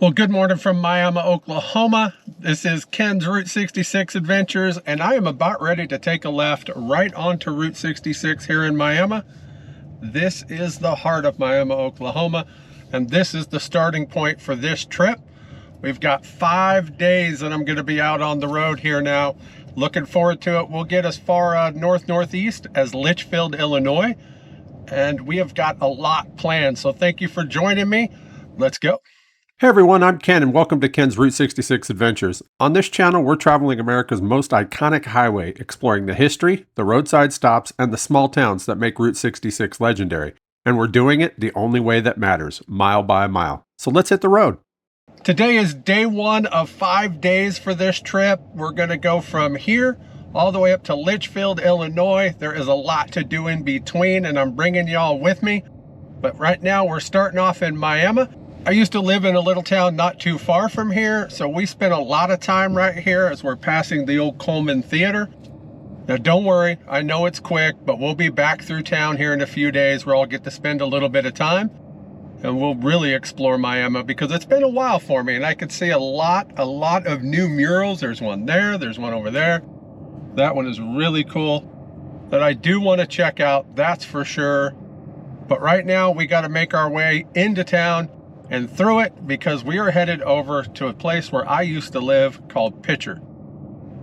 Well, good morning from Miami, Oklahoma. This is Ken's Route 66 Adventures, and I am about ready to take a left right onto Route 66 here in Miami. This is the heart of Miami, Oklahoma, and this is the starting point for this trip. We've got 5 days that I'm going to be out on the road here now. Looking forward to it. We'll get as far northeast as Litchfield, Illinois, and we have got a lot planned. So thank you for joining me. Let's go. Hey everyone, I'm Ken and welcome to Ken's Route 66 Adventures. On this channel, we're traveling America's most iconic highway, exploring the history, the roadside stops, and the small towns that make Route 66 legendary. And we're doing it the only way that matters, mile by mile. So let's hit the road. Today is day 1 of 5 days for this trip. We're going to go from here all the way up to Litchfield, Illinois. There is a lot to do in between, and I'm bringing y'all with me. But right now, we're starting off in Miami. I used to live in a little town not too far from here, so we spent a lot of time right here as we're passing the old Coleman Theater. Now don't worry, I know it's quick, but we'll be back through town here in a few days where I'll get to spend a little bit of time, and we'll really explore Miami because it's been a while for me, and I could see a lot of new murals. There's one there, there's one over there. That one is really cool that I do want to check out, that's for sure. But right now we got to make our way into town and through it because we are headed over to a place where I used to live called Picher.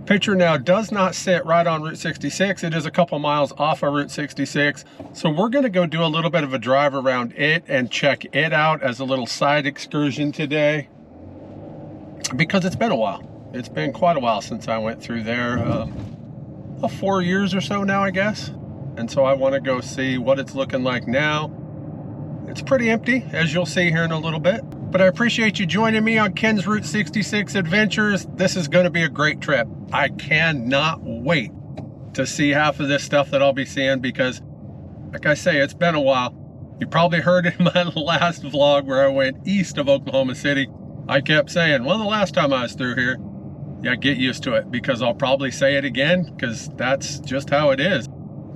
Picher now does not sit right on Route 66. It is a couple miles off of Route 66. So we're going to go do a little bit of a drive around it and check it out as a little side excursion today because it's been a while. It's been quite a while since I went through there. 4 years or so now, I guess. And so I want to go see what it's looking like now. It's pretty empty, as you'll see here in a little bit. But I appreciate you joining me on Ken's Route 66 Adventures. This is going to be a great trip. I cannot wait to see half of this stuff that I'll be seeing because, like I say, it's been a while. You probably heard in my last vlog where I went east of Oklahoma City. I kept saying, well, the last time I was through here, yeah, get used to it because I'll probably say it again because that's just how it is.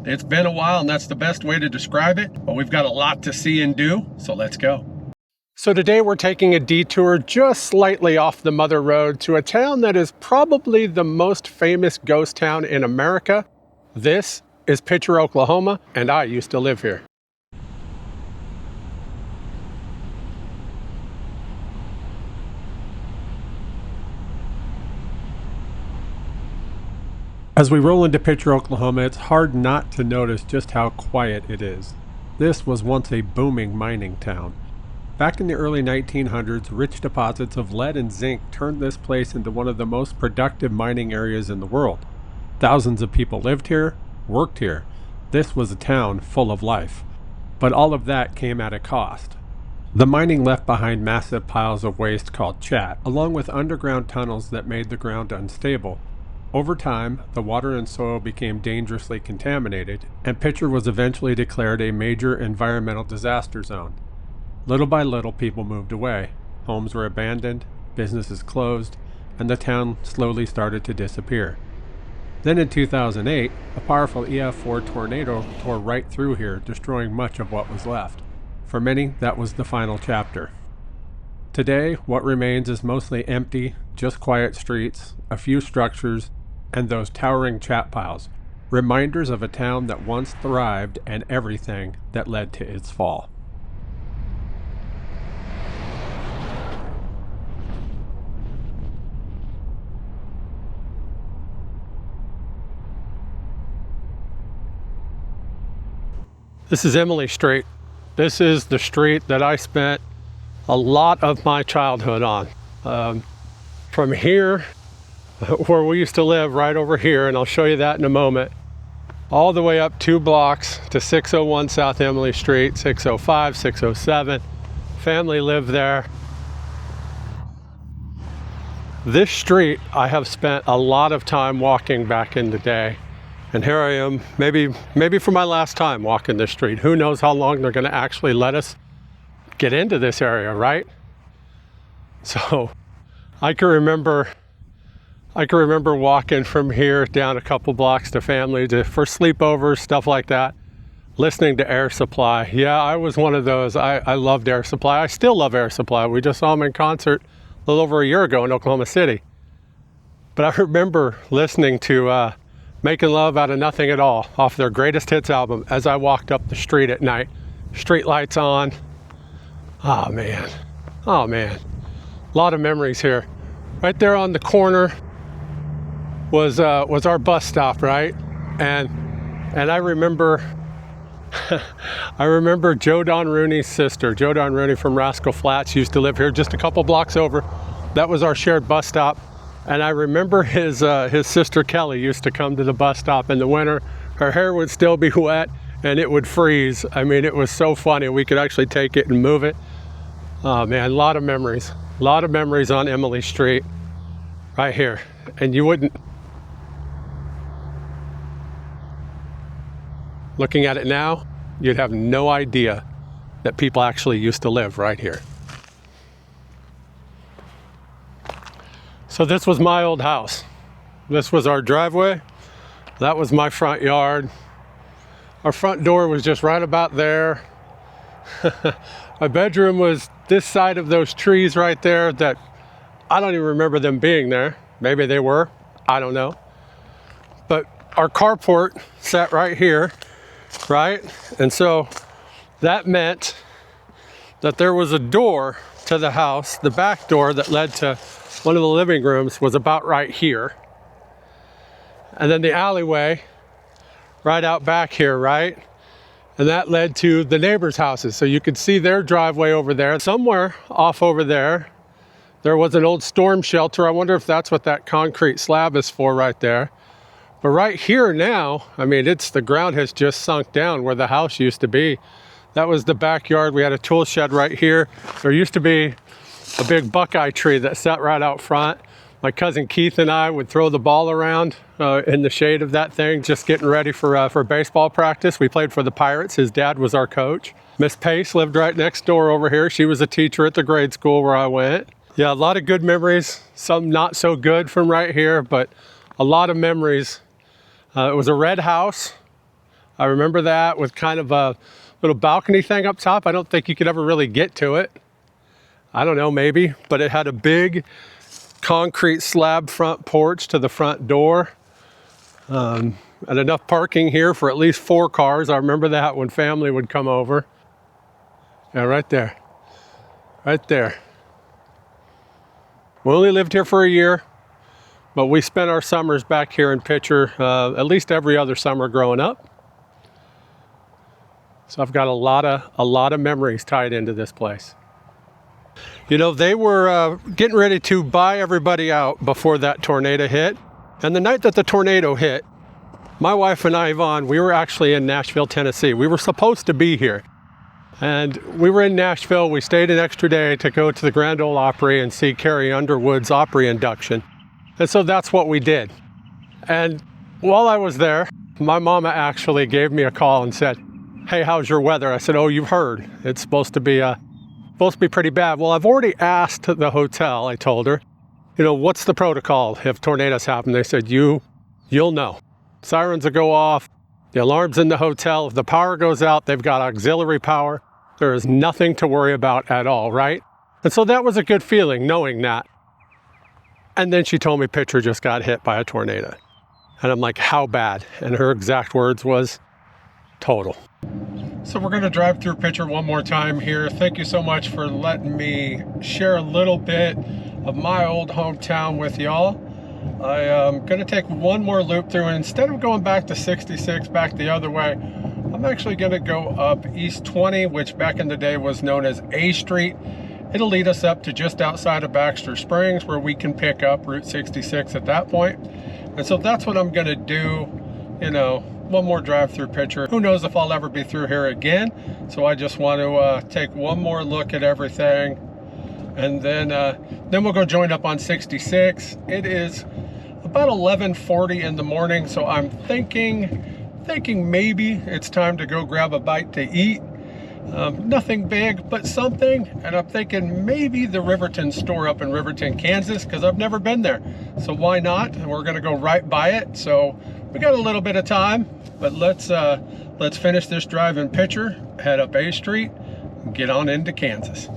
It's been a while, and that's the best way to describe it, but we've got a lot to see and do, so let's go. So today we're taking a detour just slightly off the Mother Road to a town that is probably the most famous ghost town in America. This is Picher, Oklahoma, and I used to live here. As we roll into Picher, Oklahoma, it's hard not to notice just how quiet it is. This was once a booming mining town. Back in the early 1900s, rich deposits of lead and zinc turned this place into one of the most productive mining areas in the world. Thousands of people lived here, worked here. This was a town full of life. But all of that came at a cost. The mining left behind massive piles of waste called chat, along with underground tunnels that made the ground unstable. Over time, the water and soil became dangerously contaminated, and Picher was eventually declared a major environmental disaster zone. Little by little, people moved away. Homes were abandoned, businesses closed, and the town slowly started to disappear. Then in 2008, a powerful EF4 tornado tore right through here, destroying much of what was left. For many, that was the final chapter. Today, what remains is mostly empty, just quiet streets, a few structures, and those towering chat piles, reminders of a town that once thrived and everything that led to its fall. This is Emily Street. This is the street that I spent a lot of my childhood on. From here, where we used to live right over here, and I'll show you that in a moment, all the way up 2 blocks to 601 South Emily Street, 605, 607. Family lived there. This street, I have spent a lot of time walking back in the day. And here I am, maybe for my last time walking this street. Who knows how long they're going to actually let us get into this area, right? So I can remember walking from here down a couple blocks to family for sleepovers, stuff like that. listening to Air Supply. Yeah, I was one of those. I loved Air Supply. I still love Air Supply. We just saw them in concert a little over a year ago in Oklahoma City. But I remember listening to Making Love Out of Nothing at All off their greatest hits album as I walked up the street at night. Street lights on. Oh man. Oh man. A lot of memories here. Right there on the corner was our bus stop, right? And I remember I remember Joe Don Rooney's sister. Joe Don Rooney from Rascal Flats used to live here just a couple blocks over. That was our shared bus stop. And I remember his sister Kelly used to come to the bus stop in the winter. Her hair would still be wet and it would freeze. I mean, it was so funny. We could actually take it and move it. Oh man, a lot of memories. A lot of memories on Emily Street right here. And you wouldn't, looking at it now, you'd have no idea that people actually used to live right here. So this was my old house. This was our driveway. That was my front yard. Our front door was just right about there. My bedroom was this side of those trees right there that I don't even remember them being there. Maybe they were, I don't know. But our carport sat right here, right? And so that meant that there was a door to the house, the back door that led to one of the living rooms was about right here. And then the alleyway right out back here, right? And that led to the neighbors' houses. So you could see their driveway over there. Somewhere off over there, there was an old storm shelter. I wonder if that's what that concrete slab is for right there. But right here now, I mean, the ground has just sunk down where the house used to be. That was the backyard. We had a tool shed right here. There used to be a big buckeye tree that sat right out front. My cousin Keith and I would throw the ball around in the shade of that thing, just getting ready for baseball practice. We played for the Pirates. His dad was our coach. Miss Pace lived right next door over here. She was a teacher at the grade school where I went. Yeah, a lot of good memories, some not so good from right here, but a lot of memories. It was a red house. I remember that with kind of a little balcony thing up top. I don't think you could ever really get to it. I don't know, maybe, but it had a big concrete slab front porch to the front door. And enough parking here for at least 4 cars. I remember that when family would come over. Yeah, right there. Right there. We only lived here for a year, but we spent our summers back here in Picher at least every other summer growing up. So I've got a lot of memories tied into this place. You know, they were getting ready to buy everybody out before that tornado hit. And the night that the tornado hit, my wife and I, Yvonne, we were actually in Nashville, Tennessee. We were supposed to be here. And we were in Nashville. We stayed an extra day to go to the Grand Ole Opry and see Carrie Underwood's Opry induction. And so that's what we did. And while I was there, my mama actually gave me a call and said, "Hey, how's your weather?" I said, "Oh, you've heard. It's supposed to be pretty bad." "Well, I've already asked the hotel," I told her, "what's the protocol if tornadoes happen?" They said, you'll know. Sirens will go off, the alarm's in the hotel. If the power goes out, they've got auxiliary power. There is nothing to worry about at all, right? And so that was a good feeling, knowing that. And then she told me Picher just got hit by a tornado. And I'm like, how bad? And her exact words was, total. So we're going to drive through Picher one more time here. Thank you so much for letting me share a little bit of my old hometown with y'all. I am going to take one more loop through, and instead of going back to 66 back the other way, I'm actually going to go up East 20, which back in the day was known as A Street. It'll lead us up to just outside of Baxter Springs, where we can pick up Route 66 at that point. And so that's what I'm going to do, one more drive through Picher. Who knows if I'll ever be through here again. So I just want to take one more look at everything. And then we'll go join up on 66. It is about 11:40 in the morning. So I'm thinking maybe it's time to go grab a bite to eat. Nothing big, but something. And I'm thinking maybe the Riverton Store up in Riverton, Kansas, because I've never been there. So why not? We're going to go right by it. So we got a little bit of time, but let's finish this drive in Picher, head up A Street, and get on into Kansas.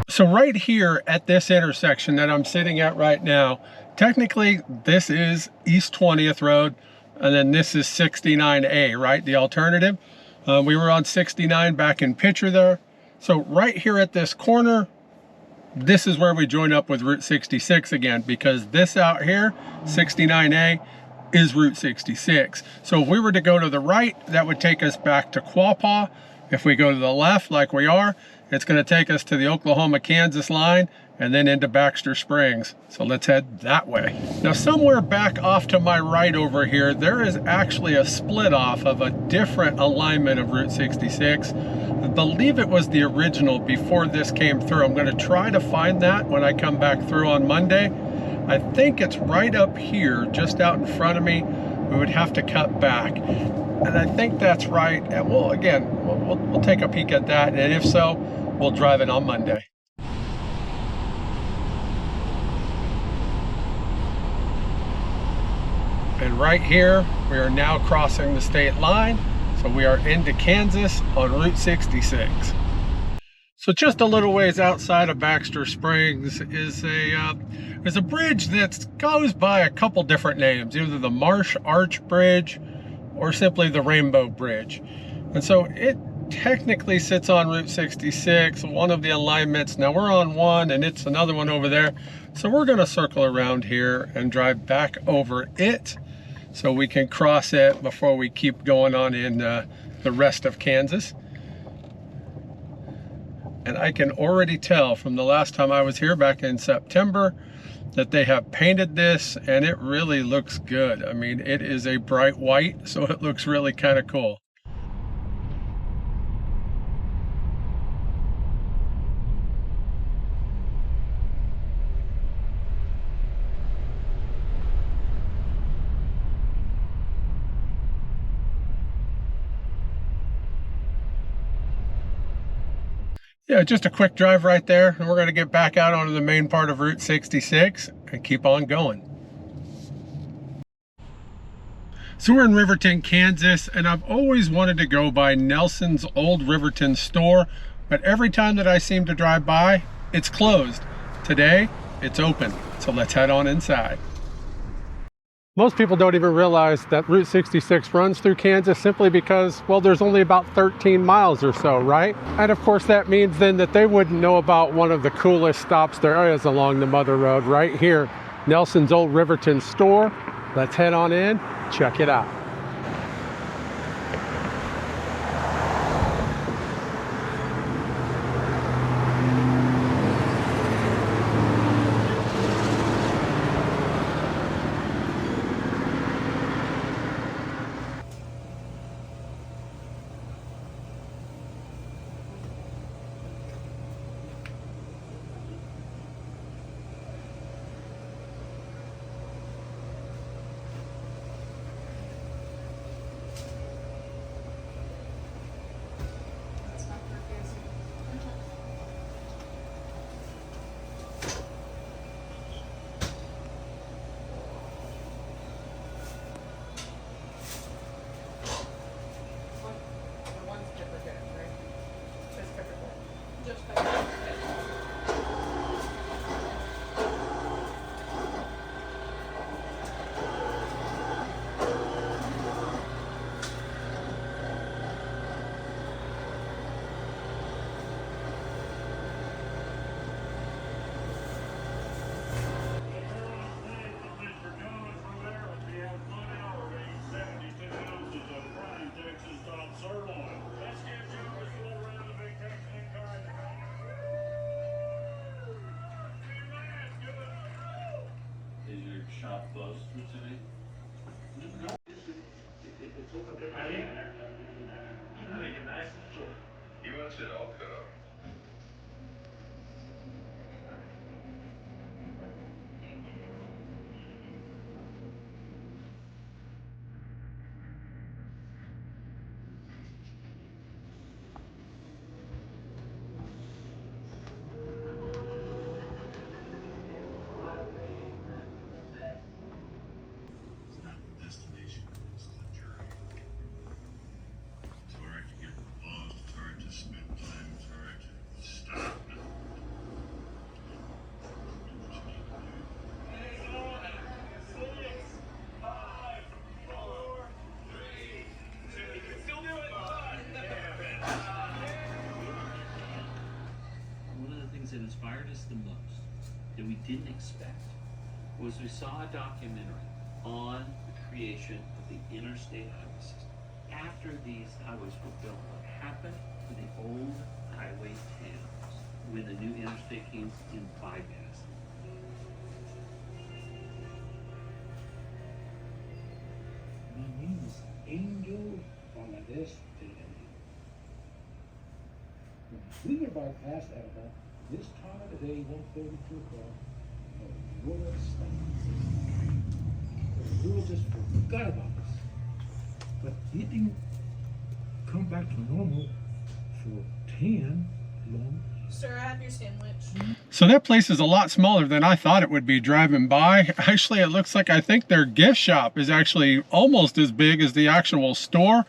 So right here at this intersection that I'm sitting at right now, technically this is East 20th Road, and then this is 69A, right? The alternative. We were on 69 back in Picher there. So right here at this corner, this is where we join up with Route 66 again, because this out here, 69A, is Route 66. So if we were to go to the right, that would take us back to Quapaw. If we go to the left like we are, it's going to take us to the Oklahoma-Kansas line and then into Baxter Springs. So let's head that way. Now somewhere back off to my right over here, there is actually a split off of a different alignment of Route 66. I believe it was the original before this came through. I'm going to try to find that when I come back through on Monday. I think it's right up here, just out in front of me. We would have to cut back. And I think that's right. And we'll take a peek at that. And if so, we'll drive it on Monday. And right here, we are now crossing the state line. So we are into Kansas on Route 66. So just a little ways outside of Baxter Springs is a bridge that goes by a couple different names, either the Marsh Arch Bridge or simply the Rainbow Bridge. And so it technically sits on Route 66, one of the alignments. Now we're on one and it's another one over there. So we're gonna circle around here and drive back over it so we can cross it before we keep going on in the rest of Kansas. And I can already tell from the last time I was here back in September that they have painted this and it really looks good. I mean, it is a bright white, so it looks really kind of cool. Yeah, just a quick drive right there, and we're going to get back out onto the main part of Route 66 and keep on going. So we're in Riverton, Kansas, and I've always wanted to go by Nelson's Old Riverton Store, but every time that I seem to drive by, it's closed. Today, it's open, so let's head on inside. Most people don't even realize that Route 66 runs through Kansas simply because, well, there's only about 13 miles or so, right? And of course that means then that they wouldn't know about one of the coolest stops there is along the Mother Road right here, Nelson's Old Riverton Store. Let's head on in, check it out. it all cut up. That inspired us the most, that we didn't expect, was we saw a documentary on the creation of the interstate highway system. After these highways were built, what happened to the old highway towns when the new interstate came in bypass? My name is Angel Valadez. We were bypassed at about this time of the day, 1:30, 2 o'clock, the world stopped. The world just forgot about us. But it didn't come back to normal for 10 long years. Sir, I have your sandwich. So that place is a lot smaller than I thought it would be driving by. Actually, it looks like I think their gift shop is actually almost as big as the actual store.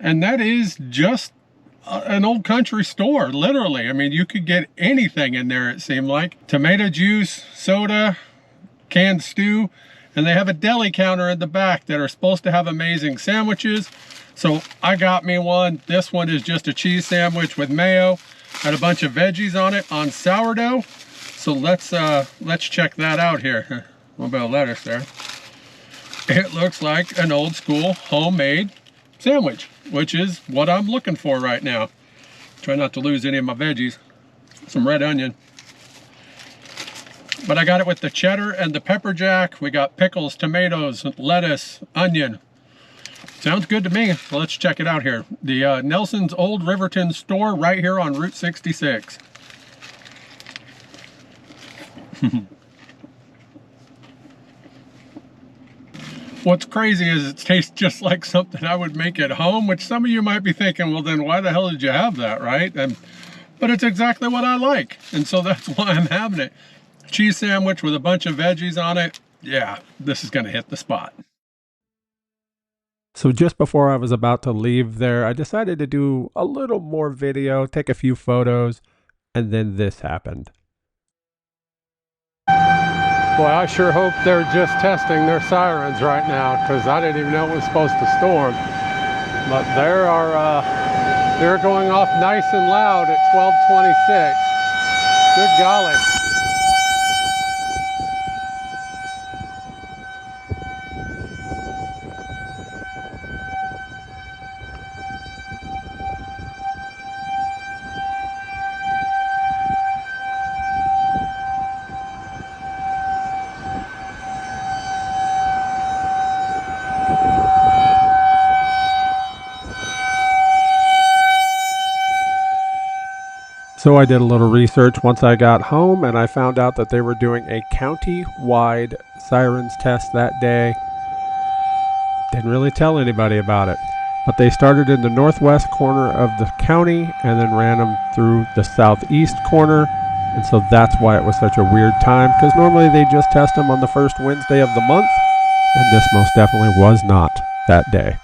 And that is just an old country store, literally. I mean, you could get anything in there, it seemed like. Tomato juice, soda, canned stew, and they have a deli counter in the back that are supposed to have amazing sandwiches. So I got me one. This one is just a cheese sandwich with mayo, had a bunch of veggies on it on sourdough. So let's check that out here. A little bit of lettuce there. It looks like an old school homemade sandwich, which is what I'm looking for right now. Try not to lose any of my veggies. Some red onion. But I got it with the cheddar and the pepper jack. We got pickles, tomatoes, lettuce, onion. Sounds good to me. So let's check it out here. The Nelson's Old Riverton Store right here on Route 66. What's crazy is it tastes just like something I would make at home, which some of you might be thinking, well, then why the hell did you have that, right? But it's exactly what I like, and so that's why I'm having it. Cheese sandwich with a bunch of veggies on it. Yeah, this is going to hit the spot. So just before I was about to leave there, I decided to do a little more video, take a few photos, and then this happened. Boy, I sure hope they're just testing their sirens right now, because I didn't even know it was supposed to storm. But they're going off nice and loud at 12:26. Good golly. So I did a little research once I got home, and I found out that they were doing a county-wide sirens test that day. Didn't really tell anybody about it, but they started in the northwest corner of the county and then ran them through the southeast corner, and so that's why it was such a weird time, because normally they just test them on the first Wednesday of the month, and this most definitely was not that day.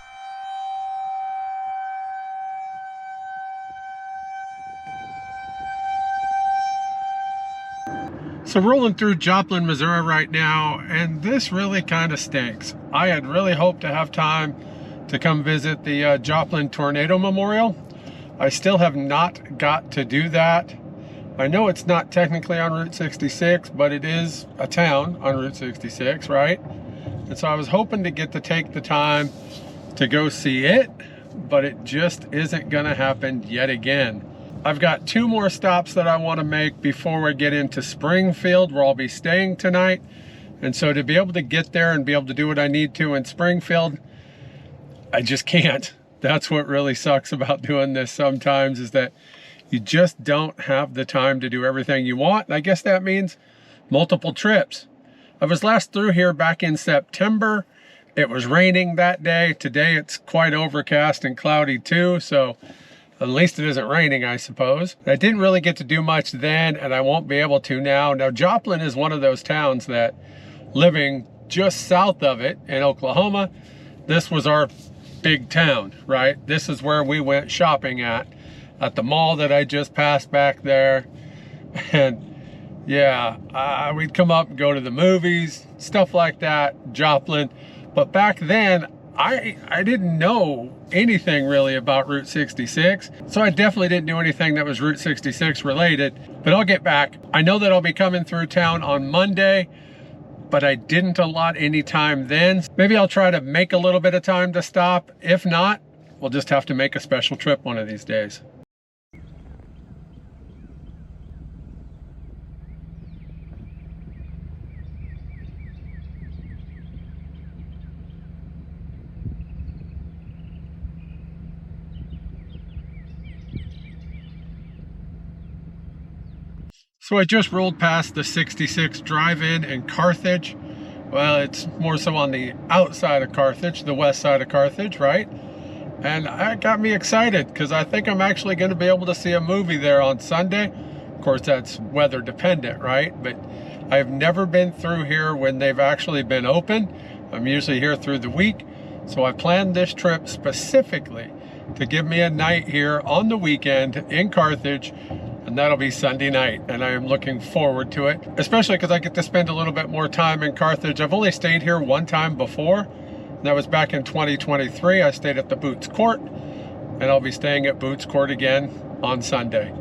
So rolling through Joplin, Missouri right now, and this really kind of stinks. I had really hoped to have time to come visit the Joplin Tornado Memorial. I still have not got to do that. I know it's not technically on Route 66, but it is a town on Route 66, right? And so I was hoping to get to take the time to go see it, but it just isn't gonna happen yet again. I've got 2 more stops that I want to make before we get into Springfield, where I'll be staying tonight. And so to be able to get there and be able to do what I need to in Springfield, I just can't. That's what really sucks about doing this sometimes, is that You just don't have the time to do everything you want. And I guess that means multiple trips. I was last through here back in September. It was raining that day. Today it's quite overcast and cloudy too, so at least it isn't raining, I suppose. I didn't really get to do much then, and I won't be able to now. Now, Joplin is one of those towns that, living just south of it in Oklahoma, this was our big town, right? This is where we went shopping at the mall that I just passed back there. And yeah, we'd come up and go to the movies, stuff like that, Joplin. But back then, I didn't know anything really about Route 66. So I definitely didn't do anything that was Route 66 related, but I'll get back. I know that I'll be coming through town on Monday, but I didn't allot any time then. Maybe I'll try to make a little bit of time to stop. If not, we'll just have to make a special trip one of these days. So I just rolled past the 66 drive-in in Carthage. Well, it's more so on the outside of Carthage, the west side of Carthage, right? And that got me excited because I think I'm actually going to be able to see a movie there on Sunday. Of course, that's weather dependent, right? But I've never been through here when they've actually been open. I'm usually here through the week. So I planned this trip specifically to give me a night here on the weekend in Carthage. And that'll be Sunday night, and I am looking forward to it, especially because I get to spend a little bit more time in Carthage. I've only stayed here one time before, and that was back in 2023. I stayed at the Boots Court, and I'll be staying at Boots Court again on Sunday.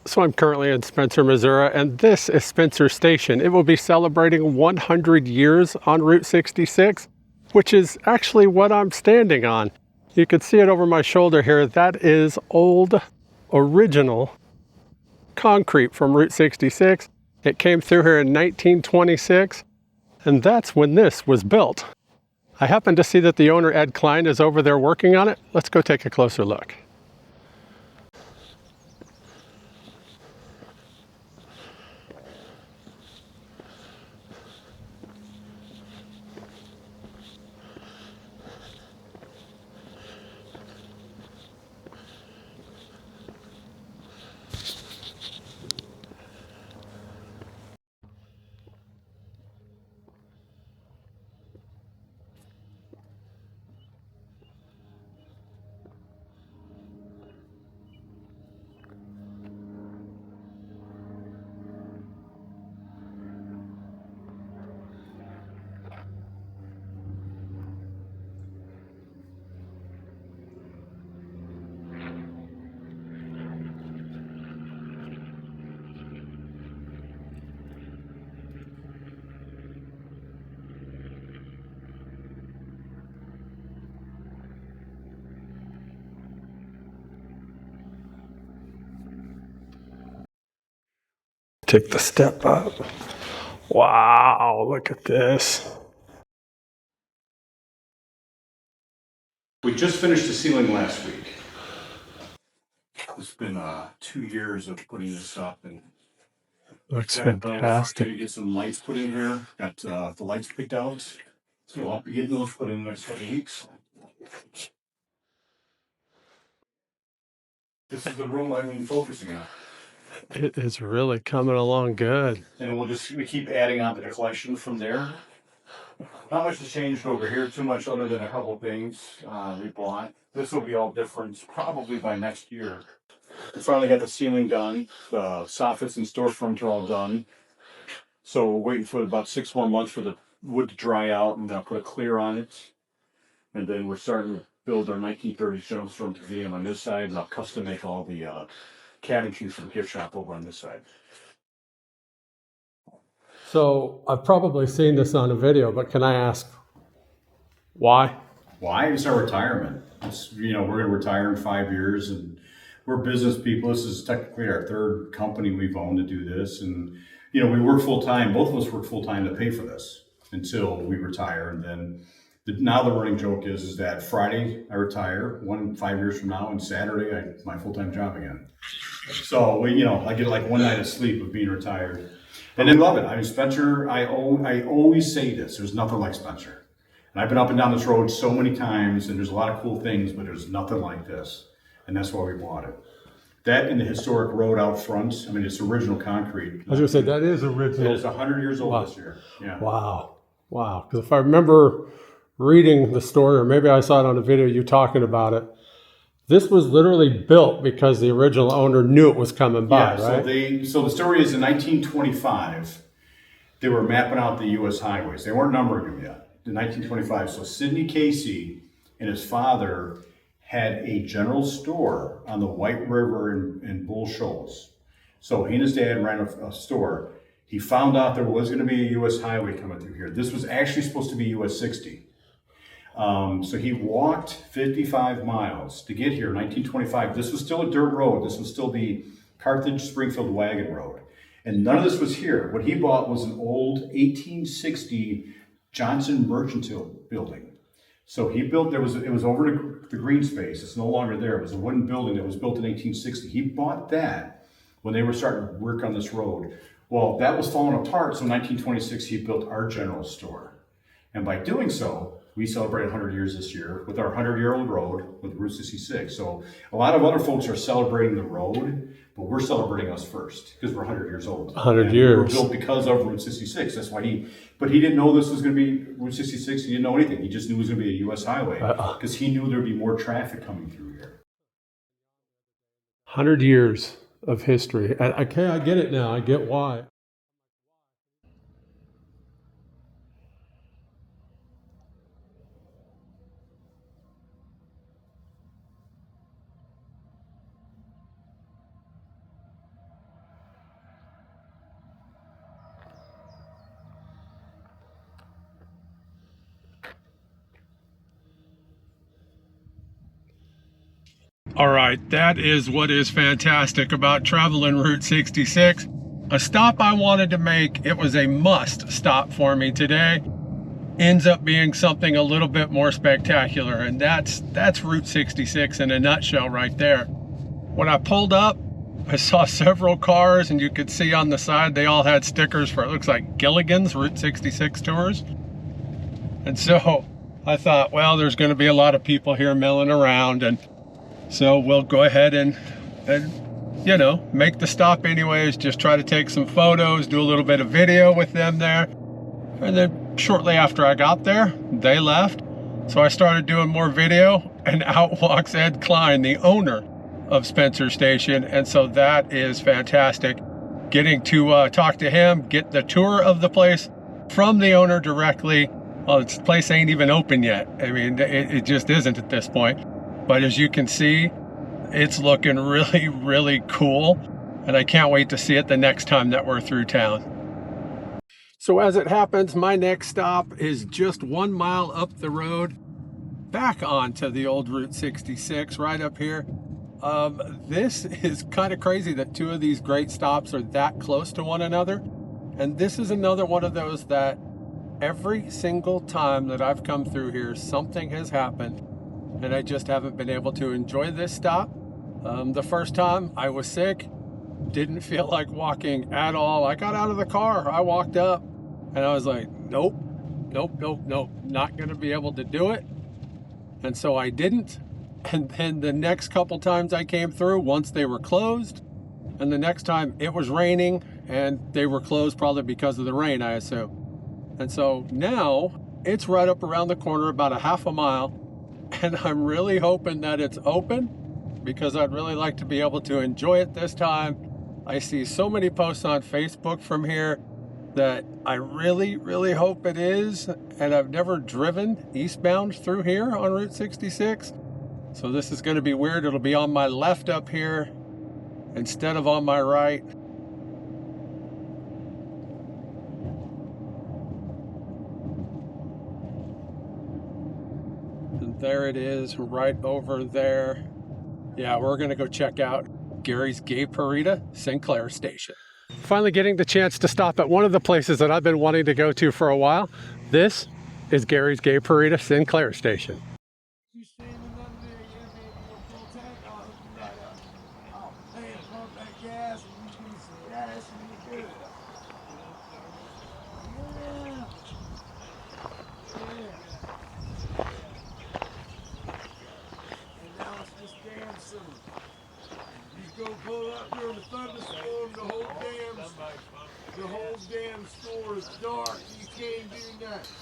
So I'm currently in Spencer, Missouri, and this is Spencer Station. It will be celebrating 100 years on Route 66, which is actually what I'm standing on. You can see it over my shoulder here. That is old original concrete from Route 66. It came through here in 1926, and that's when this was built. I happen to see that the owner, Ed Klein, is over there working on it. Let's go take a closer look. Take the step up. Wow, look at this. We just finished the ceiling last week. It's been 2 years of putting this up, and Looks to fantastic. get some lights put in here. Got the lights picked out, so I'll be getting those put in the next couple of weeks. This is the room I've been focusing on. It is really coming along good. And we keep adding on to the collection from there. Not much has changed over here too much other than a couple things we bought. This will be all different probably by next year. We finally got the ceiling done. The soffits and storefront are all done. So we're waiting for about 6 more months for the wood to dry out, and then I'll put a clear on it. And then we're starting to build our 1930s Storm Pavilion on this side, and I'll custom make all the cabinetry from gift shop over on this side. So I've probably seen this on a video, but can I ask why? Why? It's our retirement. We're going to retire in 5 years, and we're business people. This is technically our third company we've owned to do this, and we work full time. Both of us work full time to pay for this until we retire, and then Now the running joke is that Friday I retire, 5 years from now, and Saturday my full-time job again. So I get like one night of sleep of being retired, and I love it. I mean, Spencer, I always say this: there's nothing like Spencer. And I've been up and down this road so many times, and there's a lot of cool things, but there's nothing like this, and that's why we bought it. That and the historic road out front. I mean, it's original concrete. I was gonna say that is original. It's 100 years old this year. Yeah. Wow. Because if I remember reading the story, or maybe I saw it on a video you talking about it, this was literally built because the original owner knew it was coming by, right? So the story is in 1925, they were mapping out the U.S. highways. They weren't numbering them yet. In 1925, so Sidney Casey and his father had a general store on the White River in Bull Shoals. So he and his dad ran a store. He found out there was going to be a U.S. highway coming through here. This was actually supposed to be U.S. 60. So he walked 55 miles to get here in 1925. This was still a dirt road. This was still the Carthage-Springfield wagon road. And none of this was here. What he bought was an old 1860 Johnson Mercantile building. So he built, it was over the green space. It's no longer there. It was a wooden building that was built in 1860. He bought that when they were starting to work on this road. Well, that was falling apart. So in 1926, he built our general store. And by doing so, we celebrate 100 years this year with our 100-year-old road with Route 66. So a lot of other folks are celebrating the road, but we're celebrating us first because we're 100 years old. 100 years. We were built because of Route 66. That's why but he didn't know this was going to be Route 66. He didn't know anything. He just knew it was going to be a U.S. highway because he knew there'd be more traffic coming through here. 100 years of history. I get it now. I get why. All right, that is what is fantastic about traveling Route 66. A stop I wanted to make, it was a must stop for me today, ends up being something a little bit more spectacular, and that's Route 66 in a nutshell right there. When I pulled up, I saw several cars, and you could see on the side they all had stickers for, it looks like Gilligan's Route 66 tours. And so I thought, well, there's going to be a lot of people here milling around, and so we'll go ahead and make the stop anyways, just try to take some photos, do a little bit of video with them there. And then shortly after I got there, they left. So I started doing more video, and out walks Ed Klein, the owner of Spencer Station. And so that is fantastic. Getting to talk to him, get the tour of the place from the owner directly. Well, this place ain't even open yet. I mean, it just isn't at this point. But as you can see, it's looking really, really cool. And I can't wait to see it the next time that we're through town. So as it happens, my next stop is just 1 mile up the road, back onto the old Route 66 right up here. This is kind of crazy that two of these great stops are that close to one another. And this is another one of those that every single time that I've come through here, something has happened. And I just haven't been able to enjoy this stop. The first time I was sick, didn't feel like walking at all. I got out of the car, I walked up, and I was like, nope, not gonna be able to do it. And so I didn't. And then the next couple times I came through, once they were closed, and the next time it was raining and they were closed probably because of the rain, I assume. And so now it's right up around the corner, about a half a mile. And I'm really hoping that it's open because I'd really like to be able to enjoy it this time. I see so many posts on Facebook from here that I really, really hope it is. And I've never driven eastbound through here on Route 66. So this is going to be weird. It'll be on my left up here instead of on my right. There it is, right over there. Yeah, we're gonna go check out Gary's Gay Parita Sinclair Station. Finally getting the chance to stop at one of the places that I've been wanting to go to for a while. This is Gary's Gay Parita Sinclair station. You standing under there, yeah, baby, you're full tank. Oh, you right up. Oh, man, pump that gas and you do some gas and you good. Yeah. Yeah. And now it's just damn soon. You go pull up during the thunderstorm, the whole damn store is dark. You can't do nothing.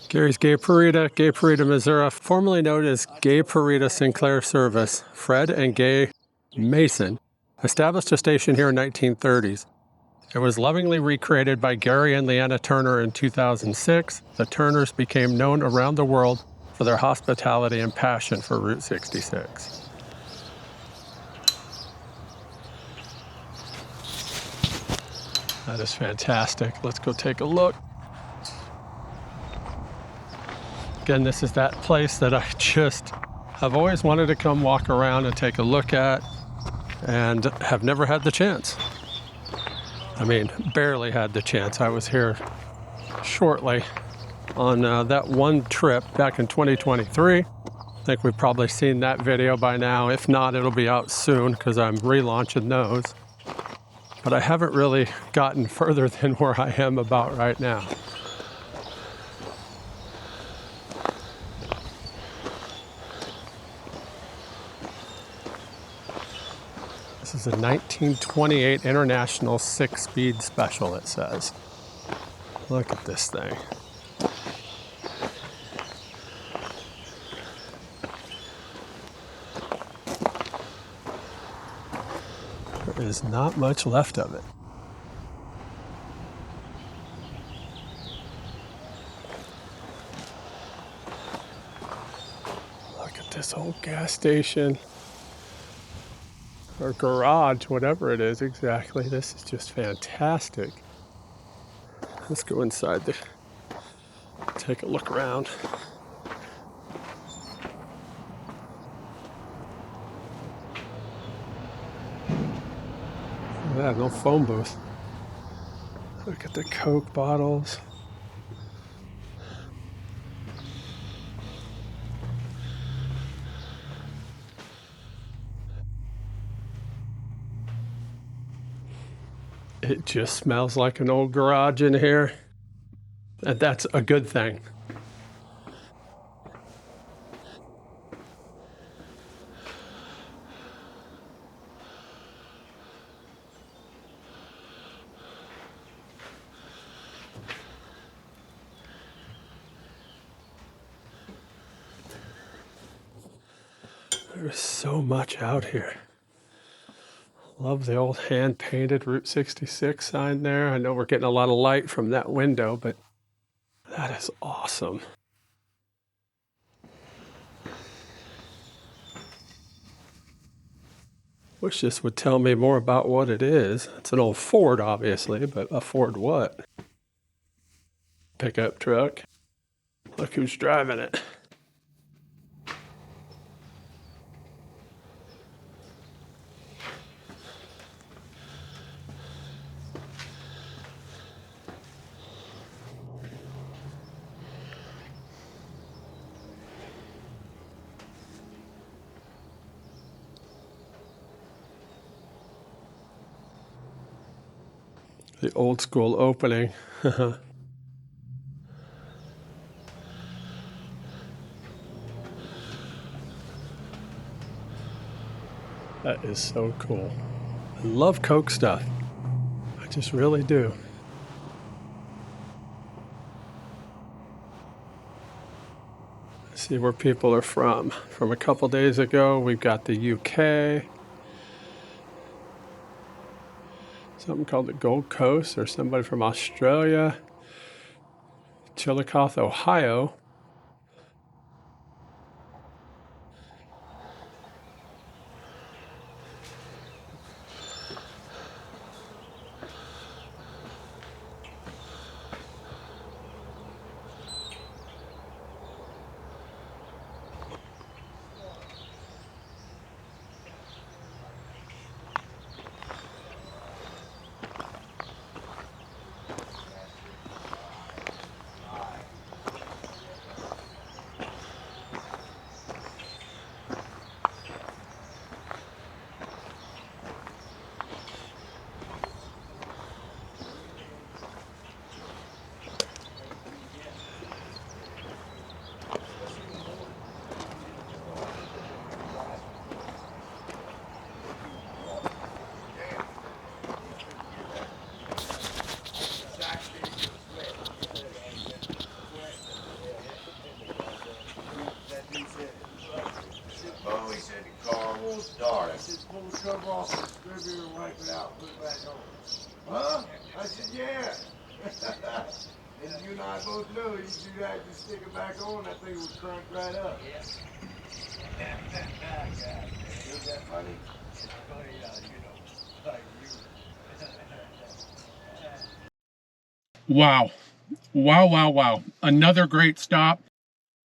Gary's Gay Parita, Missouri, formerly known as Gay Parita Sinclair Service, Fred and Gay Mason, established a station here in 1930s. It was lovingly recreated by Gary and Leanna Turner in 2006. The Turners became known around the world for their hospitality and passion for Route 66. That is fantastic. Let's go take a look. Again, this is that place that I just have always wanted to come walk around and take a look at and have never had the chance. I mean, barely had the chance. I was here shortly on that one trip back in 2023. I think we've probably seen that video by now. If not, it'll be out soon because I'm relaunching those. But I haven't really gotten further than where I am about right now. This is a 1928 International 6-speed special, it says. Look at this thing. There is not much left of it. Look at this old gas station. Or garage, whatever it is exactly. This is just fantastic. Let's go inside there. Take a look around. Yeah, no phone booth. Look at the Coke bottles. It just smells like an old garage in here, and that's a good thing. There's so much out here. Love the old hand-painted Route 66 sign there. I know we're getting a lot of light from that window, but that is awesome. Wish this would tell me more about what it is. It's an old Ford, obviously, but a Ford what? Pickup truck. Look who's driving it. The old school opening. That is so cool. I love Coke stuff. I just really do. Let's see where people are from. From a couple days ago, we've got the UK. Something called the Gold Coast, or somebody from Australia. Chillicothe, Ohio. drove off the distributor and wipe it out and put it back on. Huh? I said, yeah. And you and I both know you do that, just stick it back on, that thing would crank right up. Yeah. Isn't that funny? It's funny, like you. Wow. Wow, wow, wow. Another great stop.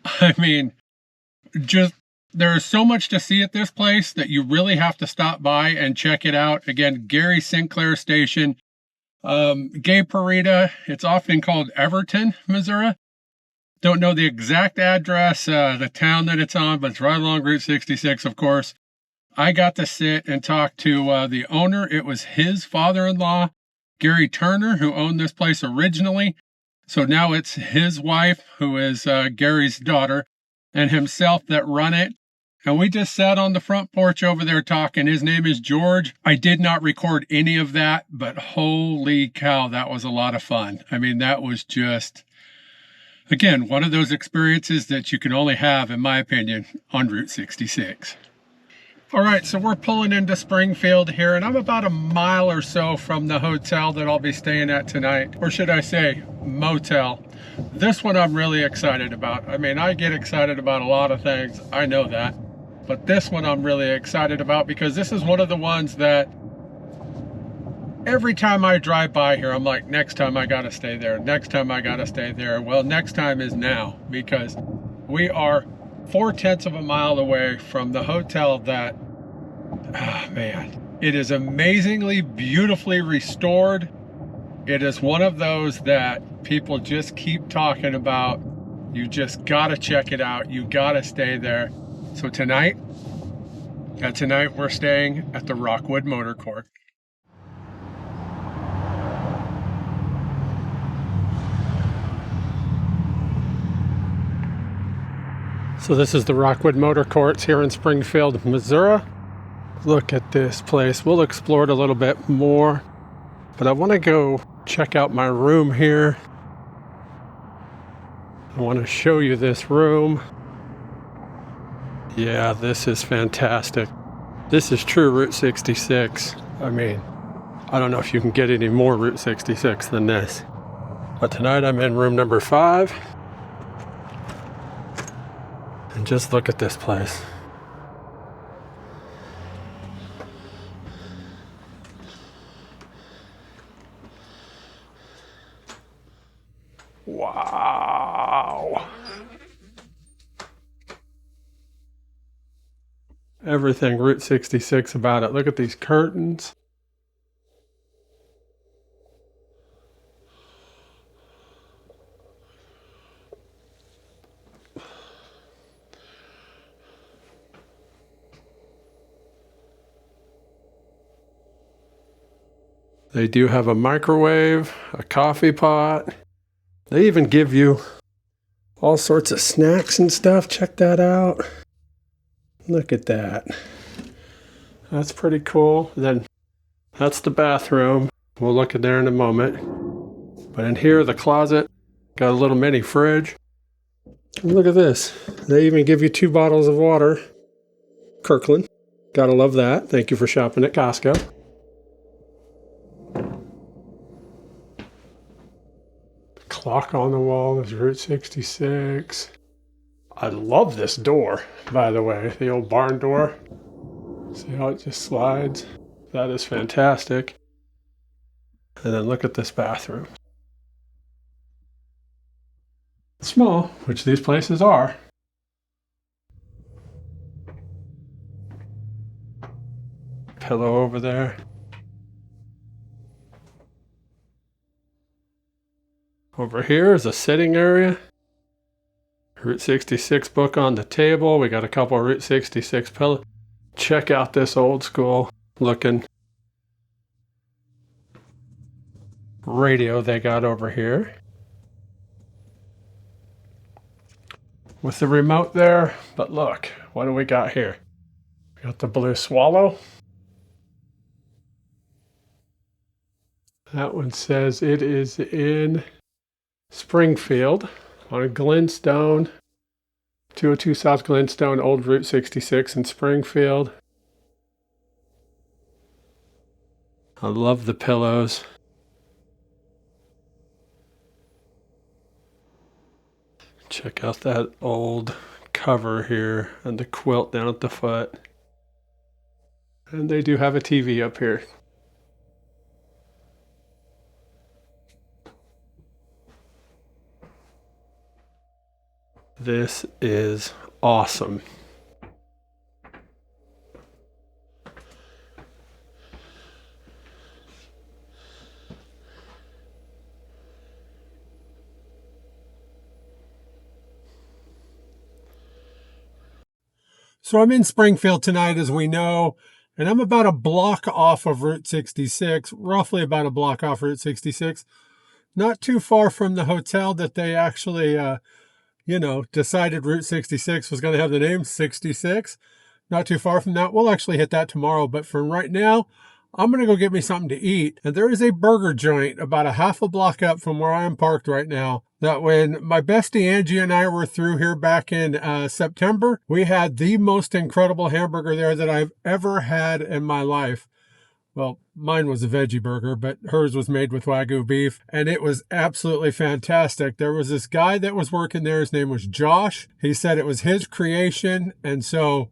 I mean, just there is so much to see at this place that you really have to stop by and check it out. Again, Gary Sinclair Station. Gay Parita. It's often called Everton, Missouri. Don't know the exact address, the town that it's on, but it's right along Route 66, of course. I got to sit and talk to the owner. It was his father-in-law, Gary Turner, who owned this place originally. So now it's his wife, who is Gary's daughter, and himself that run it. And we just sat on the front porch over there talking. His name is George. I did not record any of that, but holy cow, that was a lot of fun. I mean, that was just, again, one of those experiences that you can only have, in my opinion, on Route 66. All right, so we're pulling into Springfield here, and I'm about a mile or so from the hotel that I'll be staying at tonight. Or should I say, motel. This one I'm really excited about. I mean, I get excited about a lot of things. I know that. But this one I'm really excited about because this is one of the ones that every time I drive by here, I'm like, next time I gotta stay there. Next time I gotta stay there. Well, next time is now because we are 4/10 of a mile away from the hotel that, oh man, it is amazingly beautifully restored. It is one of those that people just keep talking about. You just gotta check it out. You gotta stay there. So tonight we're staying at the Rockwood Motor Court. So this is the Rockwood Motor Courts here in Springfield, Missouri. Look at this place. We'll explore it a little bit more, but I want to go check out my room here. I want to show you this room. Yeah, this is fantastic. This is true Route 66. I mean, I don't know if you can get any more Route 66 than this. But tonight I'm in room number 5. And just look at this place. Wow. Everything Route 66 about it. Look at these curtains. They do have a microwave, a coffee pot. They even give you all sorts of snacks and stuff. Check that out. Look at that. That's pretty cool. Then that's the bathroom. We'll look at there in a moment. But in here, the closet, got a little mini fridge. And look at this. They even give you 2 bottles of water. Kirkland. Gotta love that. Thank you for shopping at Costco. Clock on the wall is Route 66. I love this door, by the way, the old barn door. See how it just slides? That is fantastic. And then look at this bathroom. Small, which these places are. Pillow over there. Over here is a sitting area. Route 66 book on the table. We got a couple of Route 66 pillows. Check out this old school looking radio they got over here. With the remote there. But look, what do we got here? We got the Blue Swallow. That one says it is in Springfield. On Glenstone, 202 South Glenstone, Old Route 66 in Springfield. I love the pillows. Check out that old cover here and the quilt down at the foot. And they do have a TV up here. This is awesome. So I'm in Springfield tonight, as we know, and I'm about a block off of Route 66, roughly about a block off Route 66. Not too far from the hotel that they actually, decided Route 66 was going to have the name 66. Not too far from that. We'll actually hit that tomorrow, but for right now, I'm going to go get me something to eat. And there is a burger joint about a half a block up from where I am parked right now that when my bestie Angie and I were through here back in September, we had the most incredible hamburger there that I've ever had in my life. Well, mine was a veggie burger, but hers was made with Wagyu beef, and it was absolutely fantastic. There was this guy that was working there. His name was Josh. He said it was his creation, and so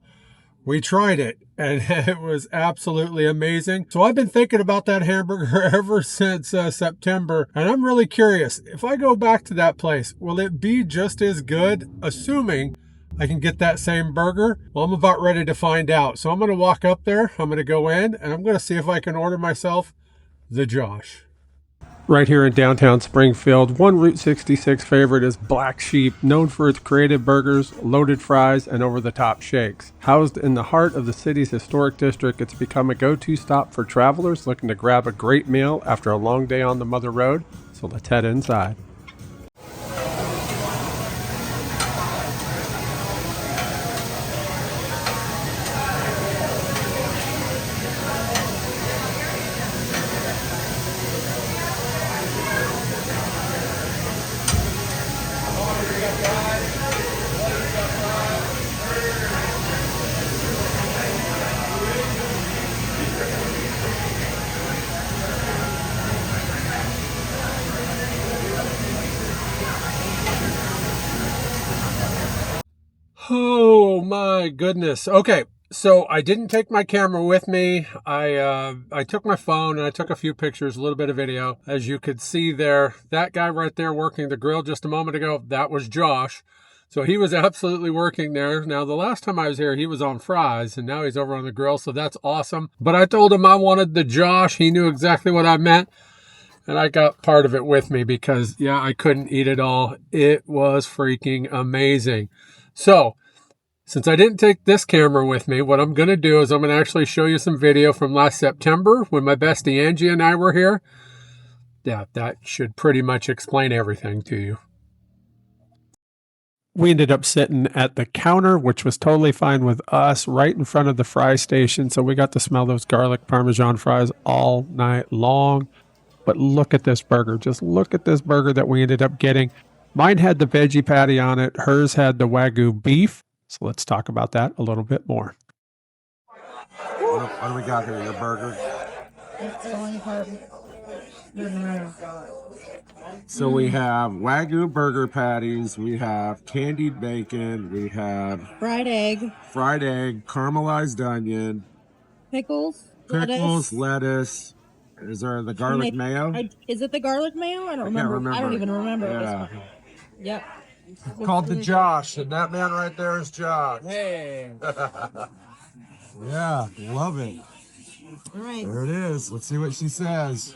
we tried it, and it was absolutely amazing. So I've been thinking about that hamburger ever since September, and I'm really curious. If I go back to that place, will it be just as good, assuming I can get that same burger? Well, I'm about ready to find out. So I'm going to walk up there, I'm going to go in, and I'm going to see if I can order myself the Josh. Right here in downtown Springfield, one Route 66 favorite is Black Sheep, known for its creative burgers, loaded fries, and over-the-top shakes. Housed in the heart of the city's historic district, it's become a go-to stop for travelers looking to grab a great meal after a long day on the Mother Road. So let's head inside. Oh my goodness. Okay, so I didn't take my camera with me. I took my phone and I took a few pictures, a little bit of video. As you could see there, that guy right there working the grill just a moment ago, that was Josh. So he was absolutely working there. Now, the last time I was here, he was on fries, and now he's over on the grill, so that's awesome. But I told him I wanted the Josh. He knew exactly what I meant. And I got part of it with me because, yeah, I couldn't eat it all. It was freaking amazing. So, since I didn't take this camera with me, what I'm going to do is I'm going to actually show you some video from last September when my bestie Angie and I were here. Yeah, that should pretty much explain everything to you. We ended up sitting at the counter, which was totally fine with us, right in front of the fry station. So we got to smell those garlic Parmesan fries all night long. But look at this burger. Just look at this burger that we ended up getting. Mine had the veggie patty on it. Hers had the Wagyu beef. So let's talk about that a little bit more. What do we got here? Your burger? So we have Wagyu burger patties, we have candied bacon, we have fried egg, caramelized onion, pickles, lettuce. Is there the garlic mayo? Is it the garlic mayo? I don't remember. I don't even remember. Yeah. Yep. Called the Josh, and that man right there is Josh. Hey. Yeah, love it. All right. There it is. Let's see what she says.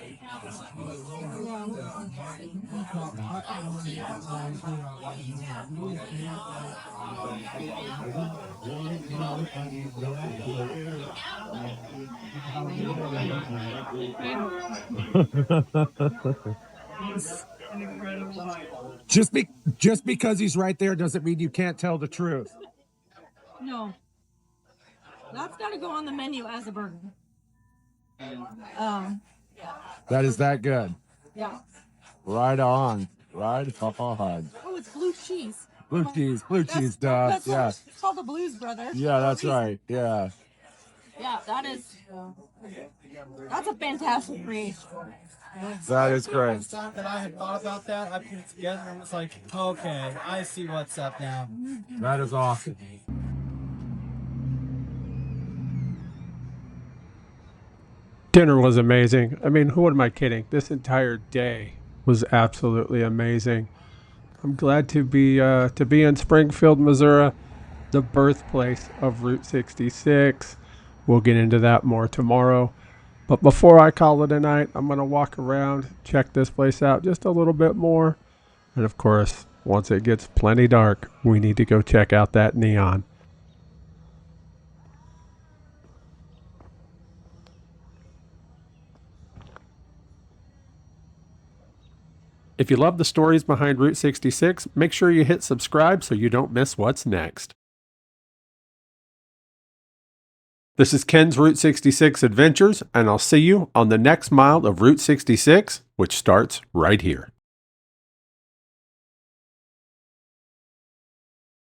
Just because he's right there doesn't mean you can't tell the truth. No. That's got to go on the menu as a burger. That is that good. Yeah. Right on. Right on. Oh, it's blue cheese. Blue cheese, Dubs. Yeah. It's called the Blues Brothers. Yeah, that's right. Yeah. Yeah, that's a fantastic creation. That is great. Time that I had thought about that, I put it together and was like, okay, I see what's up now. That is awesome. Dinner was amazing. I mean, who am I kidding? This entire day was absolutely amazing. I'm glad to be in Springfield, Missouri, the birthplace of Route 66. We'll get into that more tomorrow. But before I call it a night, I'm going to walk around, check this place out just a little bit more. And of course, once it gets plenty dark, we need to go check out that neon. If you love the stories behind Route 66, make sure you hit subscribe so you don't miss what's next. This is Ken's Route 66 Adventures, and I'll see you on the next mile of Route 66, which starts right here.